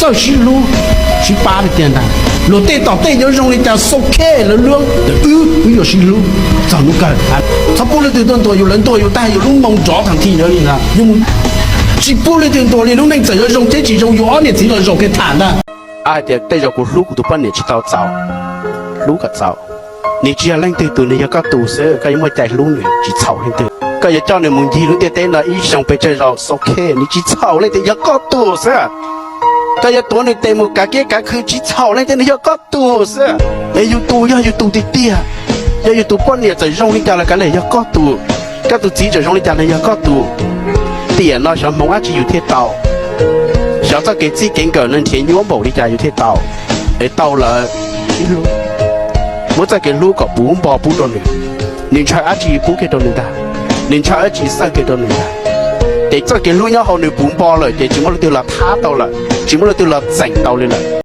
sau xí lu xí ba được tiền này lột tê tỏ tê nhớ rong đi ta sốc khe lớn lương bây giờ xí lu sao lúc cả sao bố lên từ tuần tuổiอยู่lớn tuổiอยู่taiอยู่lúc mong chó thằng thi nữa đi là nhưng chỉ bố lên từ tuổi thì lúc này chỉ có rong thế chỉ rong gió này chỉ là rong cái thản đó ai thì tê giờ của lúc của tụi bạn này chỉ tao tao lúc cả tao你只要冷对对，你要搞毒蛇，个因为在路里只吵你对，个要叫你们一路的在那医生被这绕烧开，你只吵你的要搞毒蛇，个要多你对么个个个去只吵你的你要搞毒蛇，要有毒要有毒的爹，要有毒半年在让你家了个来要搞毒，个毒只在让你家来要搞毒，爹那想梦啊只有铁刀，小时给自己个人田园某你家有铁刀，哎到了一路。mỗi giờ cái lúa có bún bò bún đồ nữa, nên chơi ăn chỉ bún cái đồ nữa ta, nên chơi ăn chỉ sang cái đồ nữa ta, để cho cái lúa nhau họ nữa bún bò rồi, để chỉ muốn là tiêu là thá tàu là, chỉ muốn là tiêu là rảnh tàu lên là.